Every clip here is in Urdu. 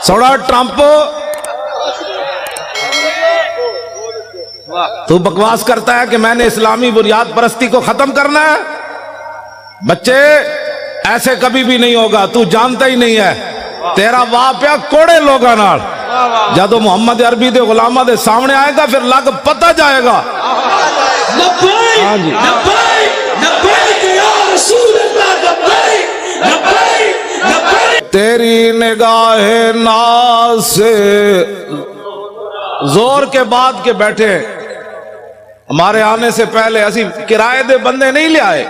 سوڑا ٹرمپ تو بکواس کرتا ہے کہ میں نے اسلامی بنیاد پرستی کو ختم کرنا ہے. بچے ایسے کبھی بھی نہیں ہوگا، تو جانتا ہی نہیں ہے. تیرا باپ یا کوڑے لوگاں نال جدو محمد عربی دے غلامہ دے سامنے آئے گا پھر لگ پتہ جائے گا. ہاں جی تیری نگاہ ناز سے زور کے بعد کے بیٹھے ہمارے آنے سے پہلے اسی کرائے دے بندے نہیں لے آئے.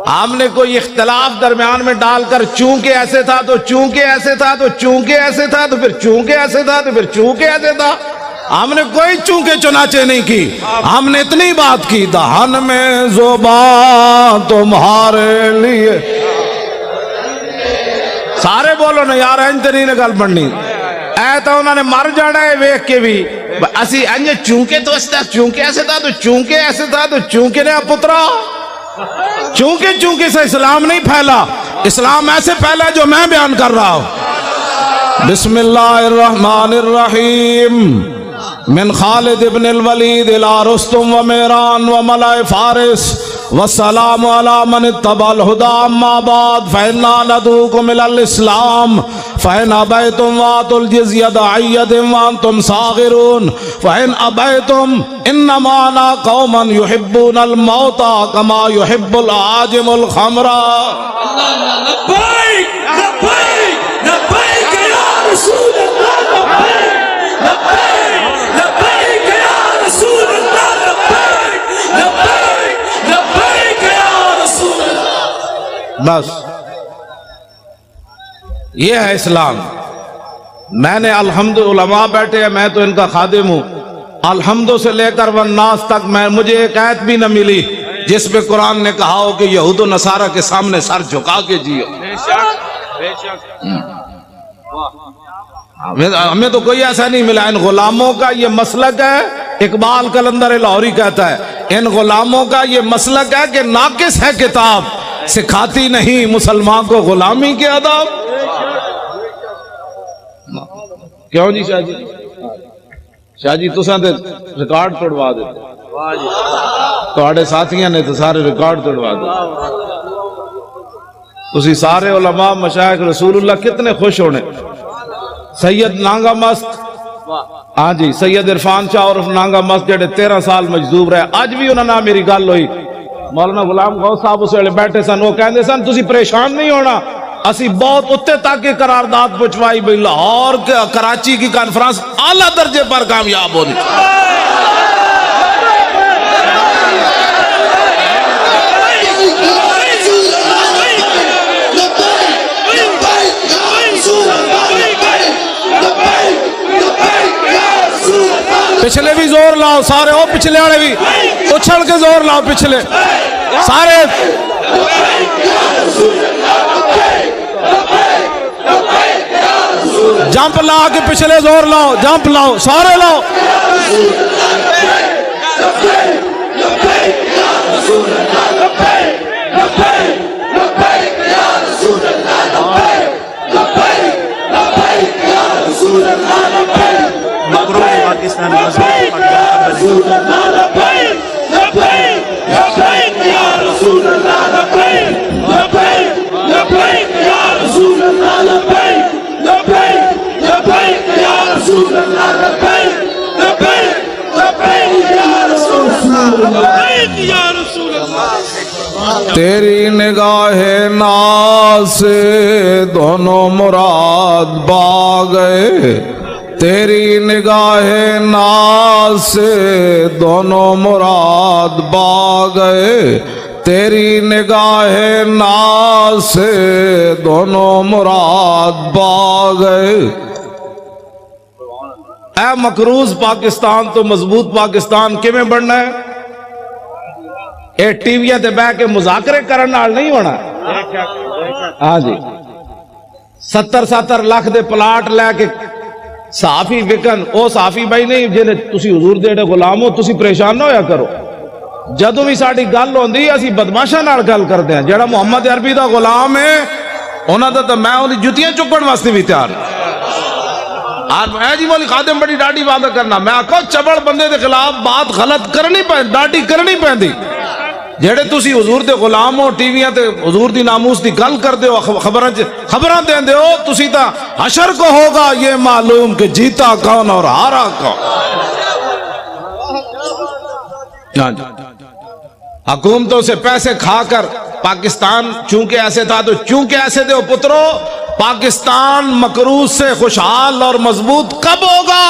ہم نے کوئی اختلاف درمیان میں ڈال کر چونکہ ایسے تھا تو چونکہ ایسے تھا تو چونکہ ایسے تھا تو پھر چونکہ ایسے تھا تو پھر چونکہ ایسے تھا، ہم نے کوئی چونکہ چنانچہ نہیں کی. ہم نے اتنی بات کی دہن میں زبان تمہارے لیے. سارے بولو نا یار انج تے نہیں گل بننی. اے تو انہوں نے مر جانا ہے ویکھ کے بھی اسی انج چونکہ تو اس چونکہ ایسے تھا تو چونکہ ایسے تھا تو چونکہ نے پترا چونکہ سے اسلام نہیں پھیلا. اسلام ایسے پھیلا جو میں بیان کر رہا ہوں. بسم اللہ الرحمن الرحیم. من خالد ابن الولید الى رستم و میران و ملائ فارس والسلام علی من اتبع الہدی. اما بعد فإنا ندعوکم الی الاسلام فإن ابیتم وآتوا الجزیۃ عیۃ وانتم صاغرون فإن ابیتم انما انا قوم یحبون الموت کما یحب العاجم الخمر. لبیک لبیک لبیک یا رسول اللہ لبیک لبیک لبیک یا رسول اللہ لبیک لبیک لبیک یا رسول اللہ. بس یہ ہے اسلام. میں نے الحمد علماء بیٹھے ہیں، میں تو ان کا خادم ہوں. الحمد سے لے کر والناس تک مجھے ایک آیت بھی نہ ملی جس پہ قرآن نے کہا ہو کہ یہود و نصارہ کے سامنے سر جھکا کے جیو. ہمیں تو کوئی ایسا نہیں ملا. ان غلاموں کا یہ مسلک ہے، اقبال قلندر لاہوری کہتا ہے ان غلاموں کا یہ مسلک ہے کہ ناقص ہے کتاب، سکھاتی نہیں مسلمان کو غلامی کے آداب. کیوں جی شاہ جی؟ شاہ جی تساں تے ریکارڈ توڑوا دیتے، تواڈے ساتھیاں نے تو سارے ریکارڈ توڑوا دیتے. تسی سارے علماء مشائخ رسول اللہ کتنے خوش ہونے. سید نانگا مست، ہاں جی سید عرفان شاہ اور نانگا مست جڑے 13 سال مجذوب رہے، اج بھی انہاں نال میری گل ہوئی. مولانا غلام غوث صاحب اس ویلے بیٹھے سن، وہ کہندے سن تسی پریشان نہیں ہونا، اسی بہت اتنے تک کی قرارداد پہنچوائی بھئی لاہور کراچی کی کانفرنس اعلیٰ درجے پر کامیاب ہونی. پچھلے بھی زور لاؤ سارے، وہ پچھلے والے بھی اچھل کے زور لاؤ، پچھلے سارے جمپ لا کے پچھلے زور لاؤ، جمپ لاؤ سارے لاؤ. تیری نگاہ ناز سے دونوں مراد با گئے، تیری نگاہ ناز سے دونوں مراد با گئے، تیری نگاہ ناز سے دونوں مراد با گئے. اے مقروض پاکستان تو مضبوط پاکستان کیویں بننا ہے؟ اے ٹی وی تے بہ کے مذاکرے کرن نال نہیں ہونا. ہاں جی 70 لاکھ دے پلاٹ لے کے صحافی وکن، او صحافی بھائی نہیں جنہیں تسی حضور دے غلام ہو، تسی پریشان نہ ہویا کرو. جدوں بھی ساڈی گل ہوندی اسی بدماشاں نال گل کردے ہیں. جڑا محمد عربی دا غلام ہے انہاں دا تے میں اودی جُتیاں چکن واسطے بھی تیار اور میں جی مولی خادم بڑی ڈاڈی بات کرنا میں آکھو چبڑ بندے دے خلاف بات غلط کرنی پہ ڈاڈی کرنی پیندی. جڑے تسی حضور دے غلام ہو ٹی ویاں تے حضور دی ناموس دی گل کردے ہو خبراں دیندے ہو تسی تا حشر کو ہوگا یہ معلوم کہ جیتا کون اور ہارا کون. حکومتوں سے پیسے کھا کر پاکستان چونکہ ایسے تھا تو چونکہ ایسے تھے پترو پاکستان مکروز سے خوشحال اور مضبوط کب ہوگا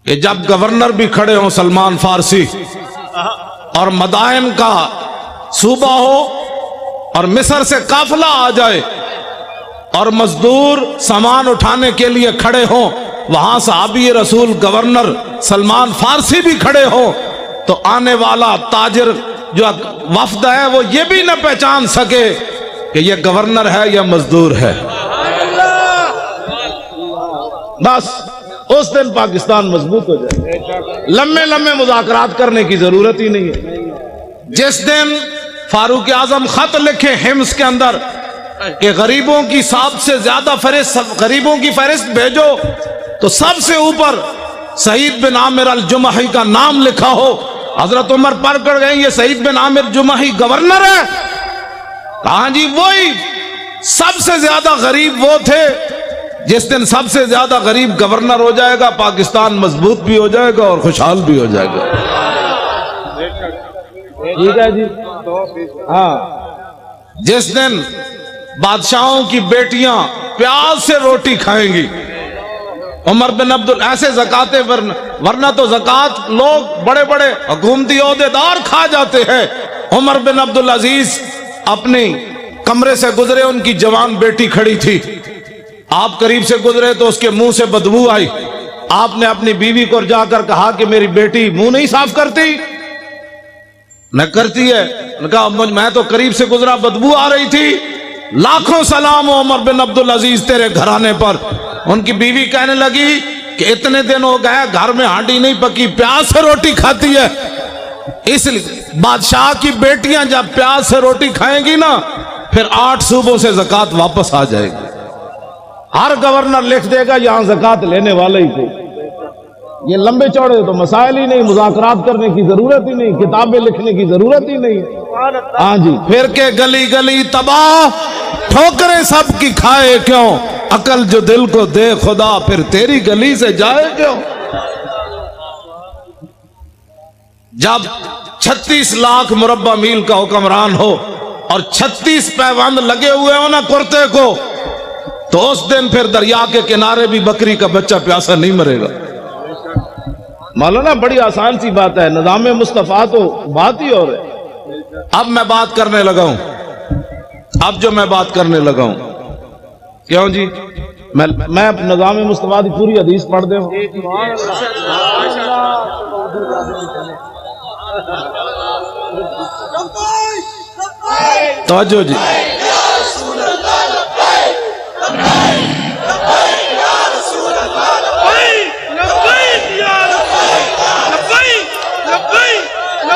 کہ جب گورنر بھی کھڑے ہوں سلمان فارسی اور مدائن کا صوبہ ہو اور مصر سے قافلہ آ جائے اور مزدور سامان اٹھانے کے لیے کھڑے ہوں وہاں صحابی رسول گورنر سلمان فارسی بھی کھڑے ہوں تو آنے والا تاجر جو وفد ہے وہ یہ بھی نہ پہچان سکے کہ یہ گورنر ہے یا مزدور ہے. بس اس دن پاکستان مضبوط ہو جائے. لمبے لمبے مذاکرات کرنے کی ضرورت ہی نہیں ہے. جس دن فاروق اعظم خط لکھے حمص کے اندر کہ غریبوں کی سب سے زیادہ غریبوں کی فہرست بھیجو تو سب سے اوپر سعید بن عامر الجمحی کا نام لکھا ہو. حضرت عمر پڑھ کر گئے یہ سعید بن عامر جمحی گورنر ہے. کہاں جی وہی سب سے زیادہ غریب وہ تھے. جس دن سب سے زیادہ غریب گورنر ہو جائے گا پاکستان مضبوط بھی ہو جائے گا اور خوشحال بھی ہو جائے گا. ٹھیک ہے جی ہاں. جس دن بادشاہوں کی بیٹیاں پیاز سے روٹی کھائیں گی عمر بن ایسے زکاتیں ورنہ تو زکات لوگ بڑے بڑے حکومتی عہدیدار کھا جاتے ہیں. عمر بن عبدالعزیز اپنی کمرے سے گزرے ان کی جوان بیٹی کھڑی تھی. آپ قریب سے گزرے تو اس کے منہ سے بدبو آئی. آپ نے اپنی بیوی کو جا کر کہا کہ میری بیٹی منہ نہیں صاف کرتی. نہ کرتی ہے. کہا میں تو قریب سے گزرا بدبو آ رہی تھی. لاکھوں سلام عمر بن عبدالعزیز تیرے گھرانے پر. ان کی بیوی کہنے لگی کہ اتنے دن ہو گئے گھر میں ہانڈی نہیں پکی پیاز سے روٹی کھاتی ہے. اس لیے بادشاہ کی بیٹیاں جب پیاز سے روٹی کھائیں گی نا پھر 8 صوبوں سے زکات واپس آ جائے گی. ہر گورنر لکھ دے گا یہاں زکات لینے والے ہی تھے. یہ لمبے چوڑے تو مسائل ہی نہیں. مذاکرات کرنے کی ضرورت ہی نہیں. کتابیں لکھنے کی ضرورت ہی نہیں. ہاں جی پھر کے گلی گلی تباہ ٹھوکریں سب کی کھائے کیوں عقل جو دل کو دے خدا پھر تیری گلی سے جائے کیوں. جب 36 لاکھ مربع میل کا حکمران ہو اور 36 پیوند لگے ہوئے ہو نا کرتے کو تو اس دن پھر دریا کے کنارے بھی بکری کا بچہ پیاسا نہیں مرے گا. مولانا بڑی آسان سی بات ہے. نظام مصطفیٰ تو بات ہی اور ہے. اب میں بات کرنے لگا ہوں. اب جو میں بات کرنے لگا ہوں کیوں جی میں نظام مصطفیٰ کی پوری حدیث پڑھ دے ہوں. توجہ جی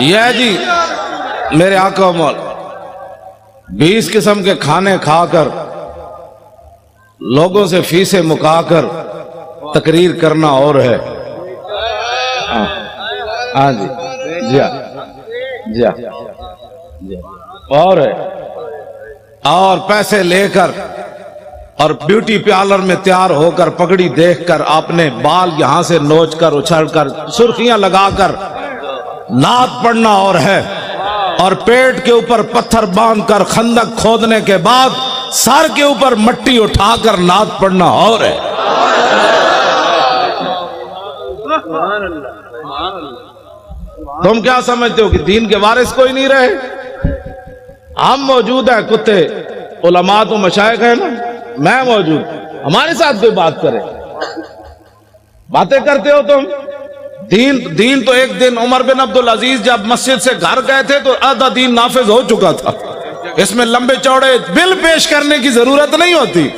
یہ جی میرے آقا و مولا 20 قسم کے کھانے کھا کر لوگوں سے فیسیں مکا کر تقریر کرنا اور ہے. ہاں جی جی جی اور ہے. اور پیسے لے کر اور بیوٹی پارلر میں تیار ہو کر پگڑی دیکھ کر آپ نے بال یہاں سے نوچ کر اچھل کر سرخیاں لگا کر نعت پڑھنا اور ہے. اور پیٹ کے اوپر پتھر باندھ کر خندق کھودنے کے بعد سر کے اوپر مٹی اٹھا کر نعت پڑھنا اور ہے. تم کیا سمجھتے ہو کہ دین کے وارث کوئی نہیں رہے؟ ہم موجود ہیں. کتے علماء تو مشائخ ہیں نا. میں موجود. ہمارے ساتھ کوئی بات کرے. باتیں کرتے ہو تم. دین تو ایک دن عمر بن عبدالعزیز جب مسجد سے گھر گئے تھے تو آدھا دین نافذ ہو چکا تھا. اس میں لمبے چوڑے بل پیش کرنے کی ضرورت نہیں ہوتی.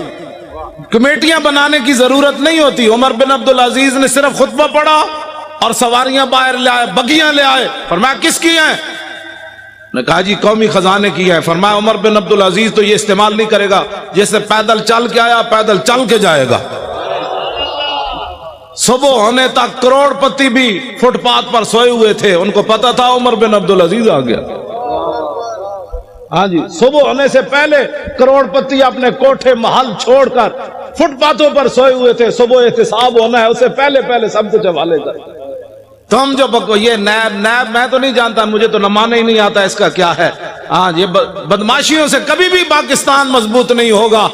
کمیٹیاں بنانے کی ضرورت نہیں ہوتی. عمر بن عبدالعزیز نے صرف خطبہ پڑھا اور سواریاں باہر لے آئے، بگیاں لے آئے۔ فرمایا کس کی ہیں؟ نے کہا جی قومی خزانے کی ہے۔ فرمایا عمر بن عبدالعزیز تو یہ استعمال نہیں کرے گا، جیسے پیدل چل کے آیا پیدل چل کے جائے گا۔ صبح ہونے تک کروڑ پتی بھی فٹ پاتھ پر سوئے ہوئے تھے، ان کو پتا تھا عمر بن عبدالعزیز آ گیا۔ ہاں جی، صبح ہونے سے پہلے کروڑ پتی اپنے کوٹھے محل چھوڑ کر فٹ پاتھوں پر سوئے ہوئے تھے، صبح احتساب ہونا ہے، اس سے پہلے سب کچھ حوالے کر۔ تم جو یہ نیب میں تو نہیں جانتا، مجھے تو نمانا ہی نہیں آتا اس کا کیا ہے۔ ہاں یہ بدماشیوں سے کبھی بھی پاکستان مضبوط نہیں ہوگا۔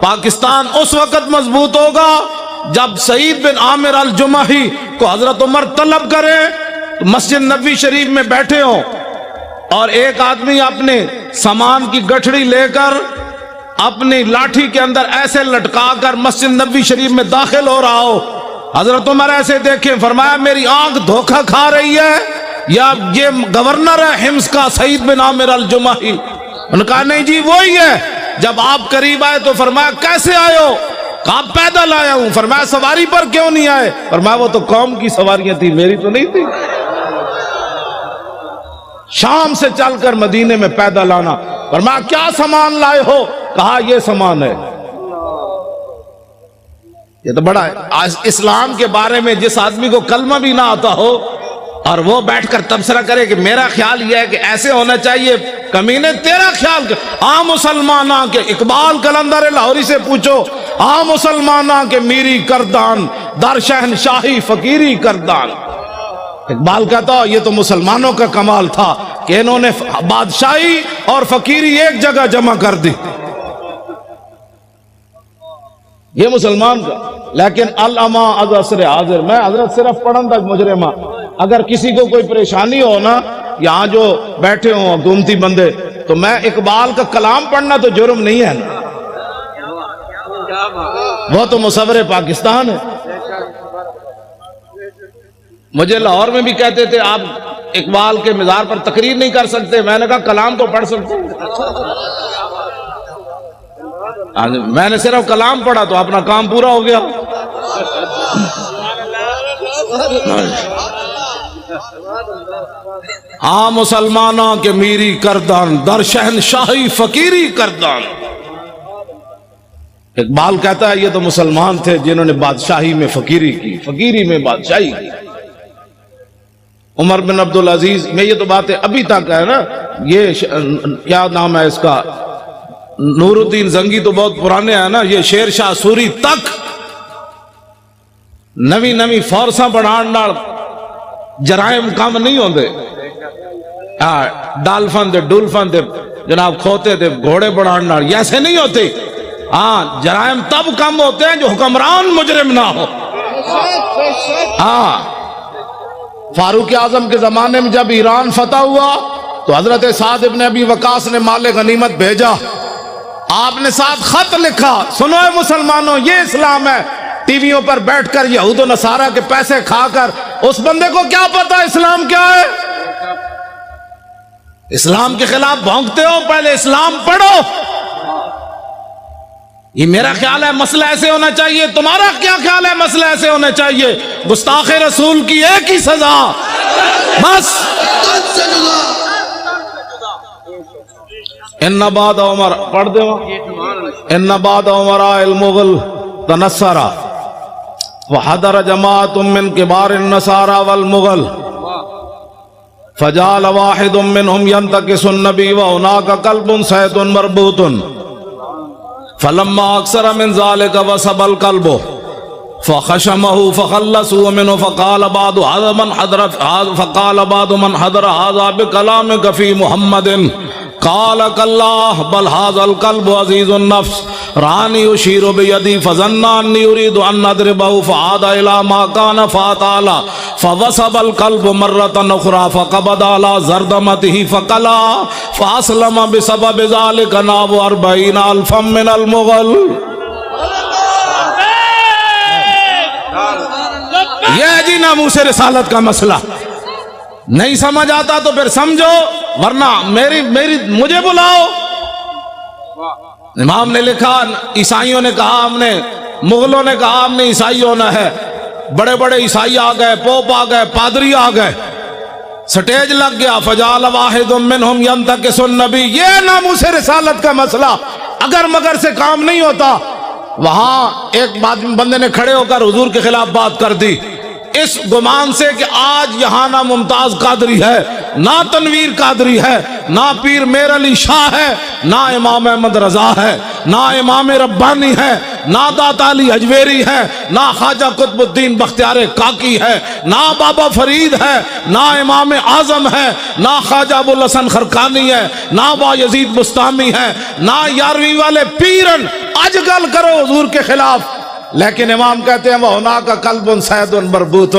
پاکستان اس وقت مضبوط ہوگا جب سعید بن عامر الجمحی کو حضرت عمر طلب کرے، مسجد نبوی شریف میں بیٹھے ہوں اور ایک آدمی اپنے سامان کی گٹھڑی لے کر اپنی لاٹھی کے اندر ایسے لٹکا کر مسجد نبوی شریف میں داخل ہو رہا ہو، حضرت عمر ایسے دیکھیں، فرمایا میری آنکھ دھوکہ کھا رہی ہے یا یہ گورنر ہے حمص کا سعید بن عامر الجمحی؟ انہوں نے کہا نہیں جی وہی ہے۔ جب آپ قریب آئے تو فرمایا کیسے آئے ہو؟ کہا پیدل آیا ہوں۔ فرمایا سواری پر کیوں نہیں آئے؟ فرمایا وہ تو قوم کی سواریاں تھی، میری تو نہیں تھی۔ شام سے چل کر مدینے میں پیدل آنا۔ فرمایا کیا سامان لائے ہو؟ کہا یہ سامان ہے۔ یہ تو بڑا ہے۔ آج اسلام کے بارے میں جس آدمی کو کلمہ بھی نہ آتا ہو اور وہ بیٹھ کر تبصرہ کرے کہ میرا خیال یہ ہے کہ ایسے ہونا چاہیے، کمینے تیرا خیال کیا؟ عام مسلمانہ کے اقبال قلندر لاہوری سے پوچھو، عام مسلمانہ کے میری کردان در شہنشاہی فقیری کردان۔ اقبال کہتا یہ تو مسلمانوں کا کمال تھا کہ انہوں نے بادشاہی اور فقیری ایک جگہ جمع کر دی، یہ مسلمان کا۔ لیکن الاما از عصر حاضر، میں حضرت صرف پڑھن تک مجرمہ، اگر کسی کو کوئی پریشانی ہو نا، یہاں جو بیٹھے ہوں حکومتی بندے، تو میں اقبال کا کلام پڑھنا تو جرم نہیں ہے نا، وہ تو مصور پاکستان ہے۔ مجھے لاہور میں بھی کہتے تھے آپ اقبال کے مزار پر تقریر نہیں کر سکتے، میں نے کہا کلام تو پڑھ سکتے ہیں۔ میں نے صرف کلام پڑھا تو اپنا کام پورا ہو گیا۔ ہاں مسلمانوں کے میری کردان در شہنشاہی فقیری کردان۔ اقبال کہتا ہے یہ تو مسلمان تھے جنہوں نے بادشاہی میں فقیری کی، فقیری میں بادشاہی کی۔ عمر بن عبدالعزیز میں یہ تو باتیں ابھی تک ہے نا، یہ کیا نام ہے اس کا، نور الدین زنگی تو بہت پرانے ہیں نا، یہ شیر شاہ سوری تک نوی فورساں بڑھان نال جرائم کم نہیں ہوندے۔ ڈالفن دے ڈولفن دے جناب کھوتے دے گھوڑے بڑھان نال ایسے نہیں ہوتے۔ ہاں جرائم تب کم ہوتے ہیں جو حکمران مجرم نہ ہو۔ ہاں فاروق اعظم کے زمانے میں جب ایران فتح ہوا تو حضرت سعد ابن ابی وقاص نے مال غنیمت بھیجا، آپ نے ساتھ خط لکھا، سنو اے مسلمانوں یہ اسلام ہے۔ ٹی ویوں پر بیٹھ کر یہود و نصارہ کے پیسے کھا کر اس بندے کو کیا پتا اسلام کیا ہے؟ اسلام کے خلاف بھونکتے ہو، پہلے اسلام پڑھو۔ یہ میرا خیال ہے مسئلہ ایسے ہونا چاہیے، تمہارا کیا خیال ہے مسئلہ ایسے ہونا چاہیے؟ گستاخ رسول کی ایک ہی سزا، بس۔ ان بعد عمر پڑھ دے، ان بعد عمراء المغل تنصرا وحضر جماعت من کبار النصارى والمغل فجعل واحد منهم ينتكس النبي وهناك قلب صيد مربوط فلما اكثر من ذلك وسب القلب فخشمه فخلصوا منه فقال بعض من حضر هذا بكلامك في محمد قال كالله بل هذا القلب عزيز النفس راني يشير بيدي فظن اني اريد ان اضربه فعاد الى ما كان فاتعالى فوسب القلب مرة اخرى فقبض على زردمته فقلا فاسلم بسبب ذلك ناب 40,000 من المغل۔ یہ جی ناموس رسالت کا مسئلہ نہیں سمجھ آتا تو پھر سمجھو، ورنہ مجھے بلاؤ۔ امام نے لکھا عیسائیوں نے کہا ہم نے، مغلوں نے کہا ہم نے عیسائی ہونا ہے، بڑے بڑے عیسائی آ گئے، پوپ آ گئے، پادری آ گئے، سٹیج لگ گیا، فجعل واحد منہم ینتکس النبی. یہ ناموس رسالت کا مسئلہ اگر مگر سے کام نہیں ہوتا. وہاں ایک بندے نے کھڑے ہو کر حضور کے خلاف بات کر دی، اس گمان سے کہ آج یہاں نہ ممتاز قادری ہے، نہ تنویر قادری ہے، نہ پیر میر علی شاہ ہے، نہ امام احمد رضا ہے، نہ امام ربانی ہے، نہ داتا علی حجویری ہے، نہ خواجہ قطب الدین بختیار کاکی ہے، نہ بابا فرید ہے، نہ امام اعظم ہے، نہ خواجہ ابو الحسن خرقانی ہے، نہ با یزید بستامی ہے، نہ یارویں والے پیرن اجگل کرو حضور کے خلاف. لیکن امام کہتے ہیں وَهُنَا کا قلب صید مربوط.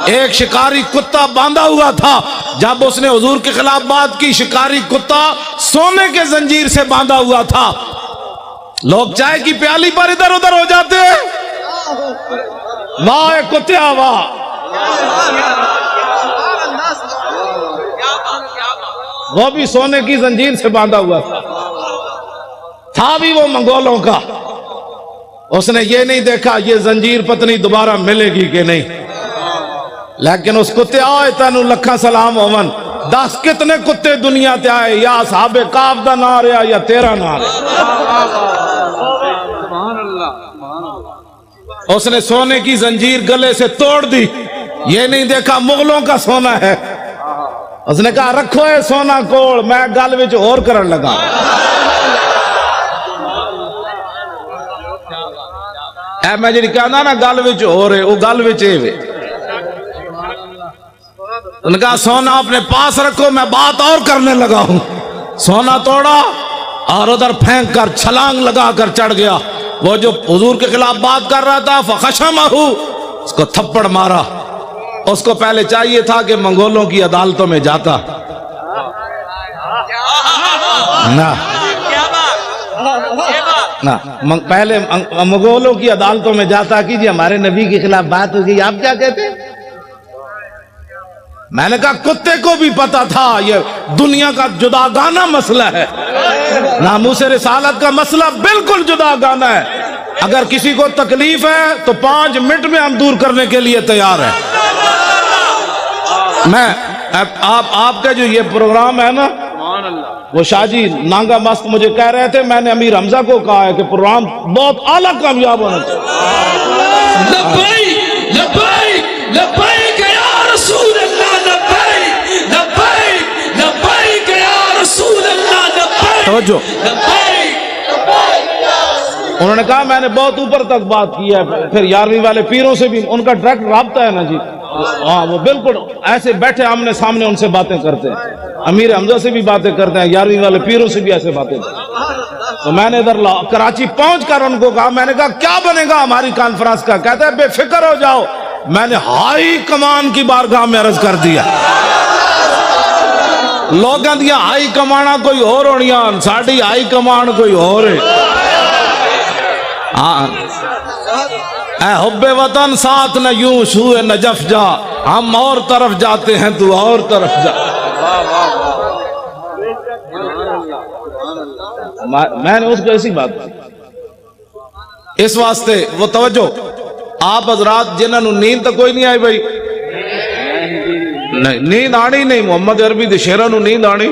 ایک شکاری کتا باندھا ہوا تھا، جب اس نے حضور کے خلاف بات کی، شکاری کتا سونے کے زنجیر سے باندھا ہوا تھا. لوگ چائے کی پیالی پر ادھر ادھر ہو جاتے ہیں، واہ کتیا واہ. وہ بھی سونے کی زنجیر سے باندھا ہوا تھا بھی وہ منگولوں کا. اس نے یہ نہیں دیکھا یہ زنجیر پتنی دوبارہ ملے گی کہ نہیں، لیکن اس کتے آئے تینو لکھا سلام ہومن. 10 کتنے کتے دنیا تے آئے، یا اصحاب کعب دا نہ رہا یا تیرا نہ رہا. اس نے سونے کی زنجیر گلے سے توڑ دی، یہ نہیں دیکھا مغلوں کا سونا ہے. اس نے کہا رکھو ہے سونا کوڑ، میں گل وچ اور کرن لگا. اے میں جڑی کہنا نا گل وچ ہو رہے، وہ گل وچ اے وے. انہوں نے کہا سونا اپنے پاس رکھو، میں بات اور کرنے لگا ہوں. سونا توڑا اور ادھر پھینک کر چھلانگ لگا کر چڑھ گیا. وہ جو حضور کے خلاف بات کر رہا تھا فخشمہ، اس کو تھپڑ مارا. اس کو پہلے چاہیے تھا کہ منگولوں کی عدالتوں میں جاتا نہ پہلے مغولوں کی عدالتوں میں جاتا کہ جی ہمارے نبی کے خلاف بات ہو گئی، آپ کیا کہتے ہیں؟ میں نے کہا کتے کو بھی پتا تھا یہ دنیا کا جداگانہ مسئلہ ہے، ناموس رسالت کا مسئلہ بالکل جداگانہ ہے. اگر کسی کو تکلیف ہے تو 5 منٹ میں ہم دور کرنے کے لیے تیار ہیں. میں آپ کا جو یہ پروگرام ہے نا، وہ شاہ جی نانگا مست مجھے کہہ رہے تھے، میں نے امیر حمزہ کو کہا ہے کہ پروگرام بہت اعلیٰ کامیاب ہونا چاہیے. لبیک لبیک لبیک یا رسول اللہ، لبیک لبیک لبیک یا رسول اللہ، لبیک توجہ. لبیک. انہوں نے کہا میں نے بہت اوپر تک بات کی ہے. پھر 11ویں والے پیروں سے بھی ان کا ڈائریکٹ رابطہ ہے نا جی. ہاں وہ بالکل ایسے بیٹھے آمنے سامنے ان سے باتیں کرتے ہیں. امیر حمزہ سے بھی باتیں کرتے ہیں، 11ویں والے پیروں سے بھی ایسے باتیں کرتے ہیں. تو میں نے ادھر کراچی پہنچ کر ان کو کہا، میں نے کہا کیا بنے گا ہماری کانفرنس کا؟ کہتا ہے بے فکر ہو جاؤ. میں نے ہائی کمان کی بارگاہ میں عرض کر دیا، لوگاں دیا ہائی کمانا کوئی اور ہونیاں، ساڑی ہائی کمان کوئی اور ہے. اے حب وطن ساتھ نہ یوں سوئے نجف جا، ہم اور طرف جاتے ہیں تو اور طرف جا. میں نے اس کو ایسی بات کی اس واسطے وہ توجہ. آپ حضرات جنہوں نیند تو کوئی نہیں آئی بھائی، نیند آنی نہیں، محمد عربی دے شیراں نوں نیند آنی